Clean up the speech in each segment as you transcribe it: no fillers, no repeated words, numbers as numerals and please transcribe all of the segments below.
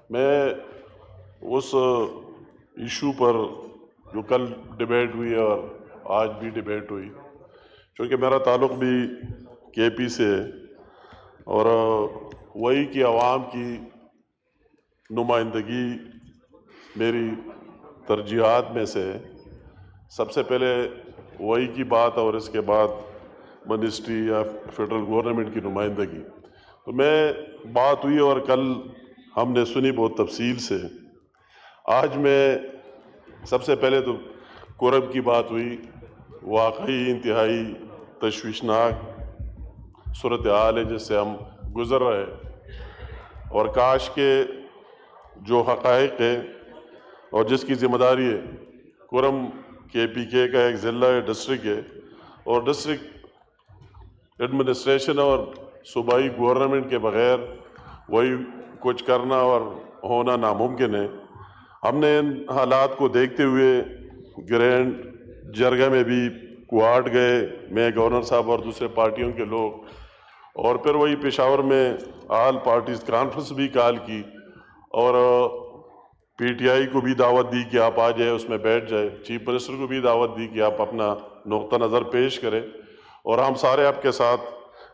میں اس ایشو پر جو کل ڈبیٹ ہوئی اور آج بھی ڈبیٹ ہوئی، چونکہ میرا تعلق بھی کے پی سے ہے اور وہی کی عوام کی نمائندگی میری ترجیحات میں سے ہے۔ سب سے پہلے وہی کی بات اور اس کے بعد منسٹری یا فیڈرل گورنمنٹ کی نمائندگی۔ تو میں بات ہوئی اور کل ہم نے سنی بہت تفصیل سے۔ آج میں سب سے پہلے تو کرب کی بات ہوئی، واقعی انتہائی تشویشناک صورتحال ہے جس سے ہم گزر رہے ہیں، اور کاش کے جو حقائق ہے اور جس کی ذمہ داری ہے، کرم کے پی کے کا ایک ضلع ہے، ڈسٹرکٹ ہے، اور ڈسٹرکٹ ایڈمنسٹریشن اور صوبائی گورنمنٹ کے بغیر وہی کچھ کرنا اور ہونا ناممکن ہے۔ ہم نے ان حالات کو دیکھتے ہوئے گرینڈ جرگہ میں بھی کوارٹ گئے، میں گورنر صاحب اور دوسرے پارٹیوں کے لوگ، اور پھر وہی پشاور میں آل پارٹیز کانفرنس بھی کال کی، اور پی ٹی آئی کو بھی دعوت دی کہ آپ آ جائے، اس میں بیٹھ جائے، چیف منسٹر کو بھی دعوت دی کہ آپ اپنا نقطہ نظر پیش کریں، اور ہم سارے آپ کے ساتھ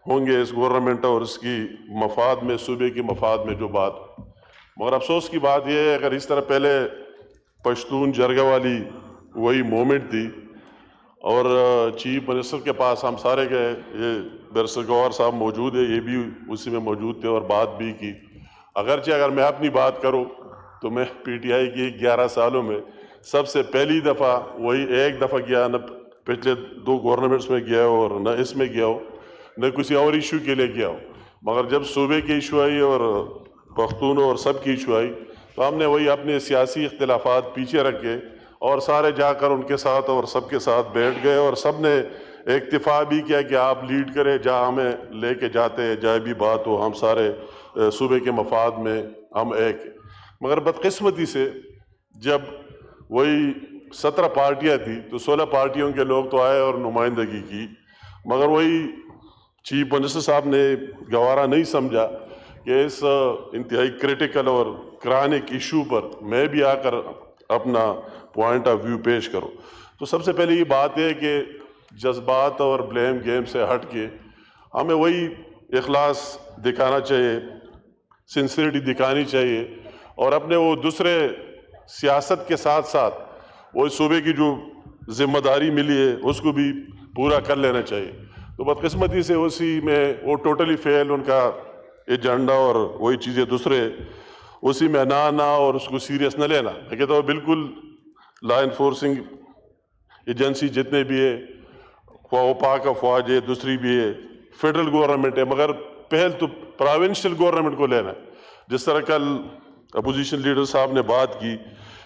ہوں گے اس گورنمنٹ اور اس کی مفاد میں، صوبے کی مفاد میں جو بات۔ مگر افسوس کی بات یہ ہے، اگر اس طرح پہلے پشتون جرگہ والی وہی مومنٹ تھی اور چیف منسٹر کے پاس ہم سارے گئے، یہ بیرسٹر گوہر صاحب موجود ہے، یہ بھی اسی میں موجود تھے اور بات بھی کی۔ اگرچہ اگر میں اپنی بات کروں تو میں پی ٹی آئی کی 11 سالوں میں سب سے پہلی دفعہ وہی ایک دفعہ گیا، نہ پچھلے 2 گورنمنٹس میں گیا ہو اور نہ اس میں گیا ہو، نہ کسی اور ایشو کے لیے گیا ہو، مگر جب صوبے کی ایشو آئی اور پختون اور سب کی ایشو آئی تو ہم نے وہی اپنے سیاسی اختلافات پیچھے رکھے اور سارے جا کر ان کے ساتھ اور سب کے ساتھ بیٹھ گئے، اور سب نے اکتفا بھی کیا کہ آپ لیڈ کریں، جہاں ہمیں لے کے جاتے ہیں، جہاں بھی بات ہو، ہم سارے صوبے کے مفاد میں ہم ایک۔ مگر بدقسمتی سے جب وہی 17 پارٹیاں تھیں تو 16 پارٹیوں کے لوگ تو آئے اور نمائندگی کی، مگر وہی چیف منسٹر صاحب نے گوارا نہیں سمجھا کہ اس انتہائی کریٹیکل اور کرانک ایشو پر میں بھی آ کر اپنا پوائنٹ آف ویو پیش کروں۔ تو سب سے پہلے یہ بات ہے کہ جذبات اور بلیم گیم سے ہٹ کے ہمیں وہی اخلاص دکھانا چاہیے، سنسیئرٹی دکھانی چاہیے، اور اپنے وہ دوسرے سیاست کے ساتھ ساتھ وہ صوبے کی جو ذمہ داری ملی ہے اس کو بھی پورا کر لینا چاہیے۔ تو بدقسمتی سے اسی میں وہ ٹوٹلی فیل، ان کا ایجنڈا اور وہی چیزیں دوسرے اسی میں نہ آنا اور اس کو سیریس نہ لینا۔ میں کہتا ہوں بالکل لا انفورسنگ ایجنسی جتنے بھی ہے، پاک افواج ہے، دوسری بھی ہے، فیڈرل گورنمنٹ ہے، مگر پہل تو پروونشل گورنمنٹ کو لینا ہے۔ جس طرح کل اپوزیشن لیڈر صاحب نے بات کی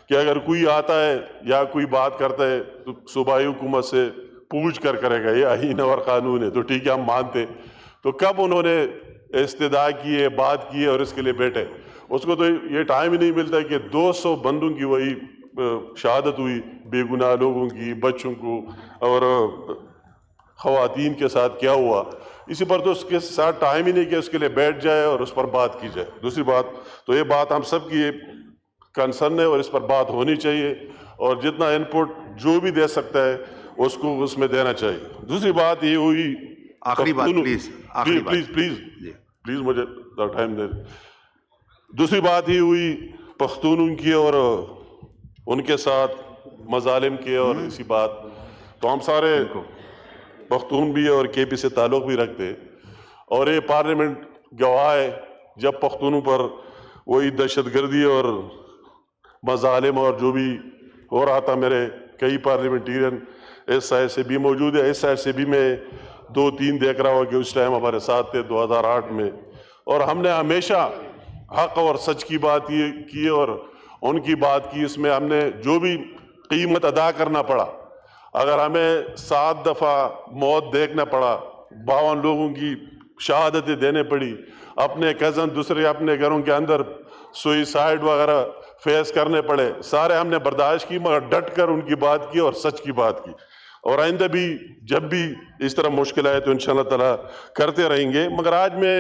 کہ اگر کوئی آتا ہے یا کوئی بات کرتا ہے تو صوبائی حکومت سے پوچھ کر کرے گا، یہ آئین اور قانون ہے، تو ٹھیک ہے ہم مانتے۔ تو کب انہوں نے استدعا کی ہے، بات کی ہے اور اس کے لیے بیٹھے؟ اس کو تو یہ ٹائم ہی نہیں ملتا کہ 200 بندوں کی وہی شہادت ہوئی، بے گناہ لوگوں کی، بچوں کو اور خواتین کے ساتھ کیا ہوا، اسی پر تو اس کے ساتھ ٹائم ہی نہیں کہ اس کے لیے بیٹھ جائے اور اس پر بات کی جائے۔ دوسری بات تو یہ بات ہم سب کی کنسرن ہے اور اس پر بات ہونی چاہیے، اور جتنا ان پٹ جو بھی دے سکتا ہے اس کو اس میں دینا چاہیے۔ دوسری بات یہ ہوئی، آخری بات پلیز، آخری بات پلیز مجھے ٹائم دے۔ دوسری بات یہ ہوئی پختونوں کی اور ان کے ساتھ مظالم کے، اور اسی بات تو ہم سارے پختون بھی اور کے پی سے تعلق بھی رکھتے، اور یہ پارلیمنٹ گواہ ہے جب پختونوں پر وہی دہشت گردی اور مظالم اور جو بھی ہو رہا تھا۔ میرے کئی پارلیمنٹیرین اس سائڈ سے بھی موجود ہے، اس سائڈ سے بھی میں 2-3 دیکھ رہا ہوں کہ اس ٹائم ہمارے ساتھ تھے 2008 میں، اور ہم نے ہمیشہ حق اور سچ کی بات یہ کی اور ان کی بات کی۔ اس میں ہم نے جو بھی قیمت ادا کرنا پڑا، اگر ہمیں 7 دفعہ موت دیکھنا پڑا، 52 لوگوں کی شہادتیں دینے پڑی، اپنے کزن دوسرے اپنے گھروں کے اندر سوئسائڈ وغیرہ فیس کرنے پڑے، سارے ہم نے برداشت کی، مگر ڈٹ کر ان کی بات کی اور سچ کی بات کی، اور آئندہ بھی جب بھی اس طرح مشکل آئے تو انشاءاللہ تعالیٰ کرتے رہیں گے۔ مگر آج میں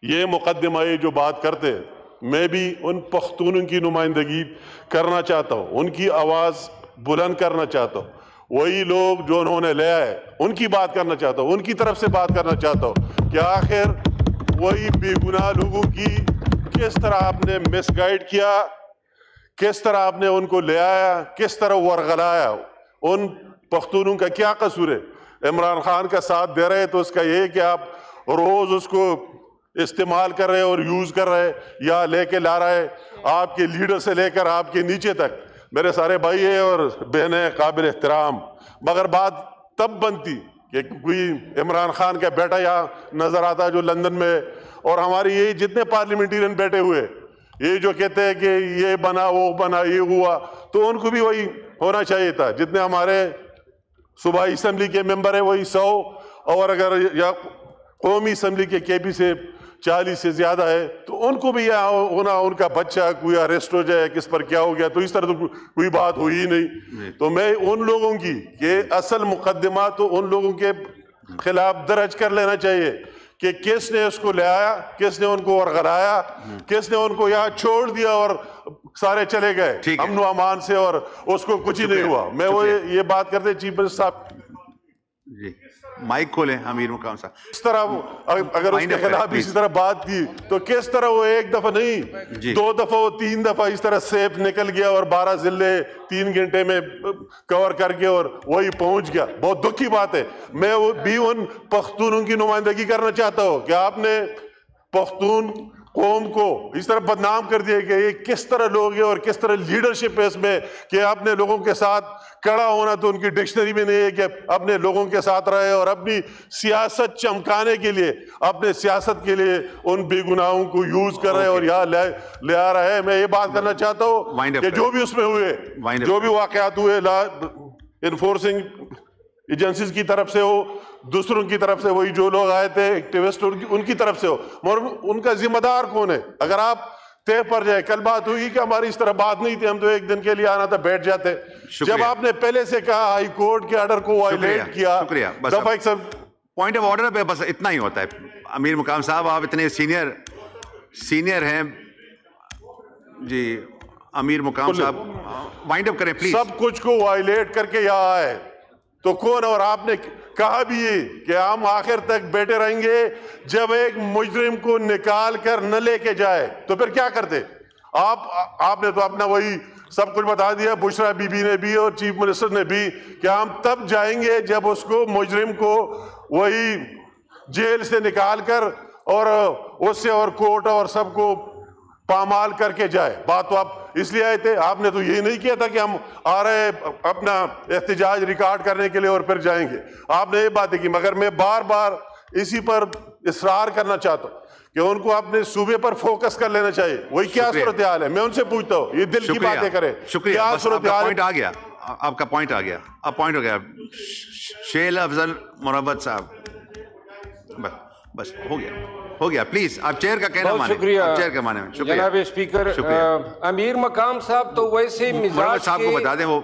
یہ مقدمہ یہ جو بات کرتے میں بھی ان پختونوں کی نمائندگی کرنا چاہتا ہوں, ان کی آواز بلند کرنا چاہتا ہوں. وہی لوگ جو انہوں نے لیا ہے ان کی بات کرنا چاہتا ہوں, ان کی طرف سے بات کرنا چاہتا ہوں کہ آخر وہی بے گناہ لوگوں کی کس طرح آپ نے مس گائیڈ کیا, کس طرح آپ نے ان کو لے آیا, کس طرح ورغلایا. ان پختونوں کا کیا قصور ہے؟ عمران خان کا ساتھ دے رہے تو اس کا یہ کہ آپ روز اس کو استعمال کر رہے اور یوز کر رہے یا لے کے لا رہے, آپ کے لیڈر سے لے کر آپ کے نیچے تک. میرے سارے بھائی اور بہنیں قابل احترام, مگر بات تب بنتی کہ کوئی عمران خان کا بیٹا یہاں نظر آتا جو لندن میں, اور ہماری یہ جتنے پارلیمنٹرین بیٹھے ہوئے یہ جو کہتے ہیں کہ یہ بنا وہ بنا یہ ہوا, تو ان کو بھی وہی ہونا چاہیے تھا. جتنے ہمارے صوبائی اسمبلی کے ممبر ہیں وہی 100, اور اگر یا قومی اسمبلی کے KP سے 40 سے زیادہ ہے تو ان کو بھی یہاں ہونا, ان کا بچہ کوئی اریسٹ ہو جائے, کس پر کیا ہو گیا, تو اس طرح تو کوئی بات ہوئی ہی نہیں. تو میں ان لوگوں کی کہ اصل مقدمہ تو ان لوگوں کے خلاف درج کر لینا چاہیے کہ کس نے اس کو لے آیا, کس نے ان کو ورغلایا, کس نے ان کو یہاں چھوڑ دیا اور سارے چلے گئے امن و امان سے اور اس کو کچھ ہی نہیں ہوا. میں وہ یہ بات کرتے چیف منسٹر صاحب جی مائک کھولیں امیر مقام صاحب. اس طرح اگر اس کے خلاف اسی طرح بات کی تو کس طرح وہ ایک دفعہ نہیں 2 دفعہ 3 دفعہ اس طرح سیف نکل گیا اور 12 ضلع 3 گھنٹے میں کور کر کے اور وہی پہنچ گیا. بہت دکھ کی بات ہے. میں بھی ان پختونوں کی نمائندگی کرنا چاہتا ہوں کہ آپ نے پختون قوم کو اس طرح بدنام کر دیا کہ یہ کس طرح لوگ ہیں اور کس طرح لیڈرشپ ہے اس میں کہ اپنے لوگوں کے ساتھ کھڑا ہونا تو ان کی ڈکشنری میں نہیں ہے کہ اپنے لوگوں کے ساتھ رہے اور اپنی سیاست چمکانے کے لیے اپنے سیاست کے لیے ان بے گناہوں کو یوز کر رہے اور یہاں لے آ رہے ہیں. میں یہ بات کرنا چاہتا ہوں کہ جو بھی اس میں ہوئے, جو بھی واقعات ہوئے انفورسنگ ایجنسیز کی طرف سے ہو, دوسروں کی طرف سے, وہی جو لوگ آئے تھے ایکٹیوسٹ ان کی طرف سے ہو, مگر ان کا ذمہ دار کون ہے؟ اگر آپ طے پر جائے, کل بات ہوئی کہ ہماری اس طرح بات نہیں تھی, ہم تو ایک دن کے لیے آنا تھا بیٹھ جاتے. جب آپ نے پہلے سے کہا ہائی کورٹ کے آرڈر کو وائلیٹ کیا, پوائنٹ آف آرڈر پہ بس اتنا ہی ہوتا ہے. امیر مقام صاحب آپ اتنے سینئر ہیں جی. امیر مقام صاحب وائنڈ اپ کریں پلیز. سب کچھ کو وائلیٹ کر کے یہاں آئے تو کون؟ اور آپ نے کہا بھی یہ کہ ہم آخر تک بیٹھے رہیں گے, جب ایک مجرم کو نکال کر نہ لے کے جائے تو پھر کیا کرتے آپ نے تو اپنا وہی سب کچھ بتا دیا, بشرا بی بی نے بھی اور چیف منسٹر نے بھی, کہ ہم تب جائیں گے جب اس کو مجرم کو وہی جیل سے نکال کر اور اس سے اور کورٹ اور سب کو پامال کر کے جائے. بات تو آپ اس لیے آئے تھے, آپ نے تو یہ نہیں کیا تھا کہ ہم آ رہے اپنا احتجاج ریکارڈ کرنے کے لیے اور پھر جائیں گے. آپ نے یہ باتیں کی, مگر میں بار بار اسی پر اصرار کرنا چاہتا ہوں کہ ان کو اپنے صوبے پر فوکس کر لینا چاہیے. وہی کیا صورتحال ہے, میں ان سے پوچھتا ہوں, یہ دل کی باتیں کریں. شکریہ, پوائنٹ آ گیا, آپ کا پوائنٹ آ گیا, اب پوائنٹ ہو گیا. شیل افضل مروت صاحب بس ہو گیا پلیز. آپ چیئر کا کہنا مانیں. شکریہ چیئر کا مانیں. جناب اسپیکر. امیر مقام صاحب تو ویسے مزاج صاحب کو بتا دیں وہ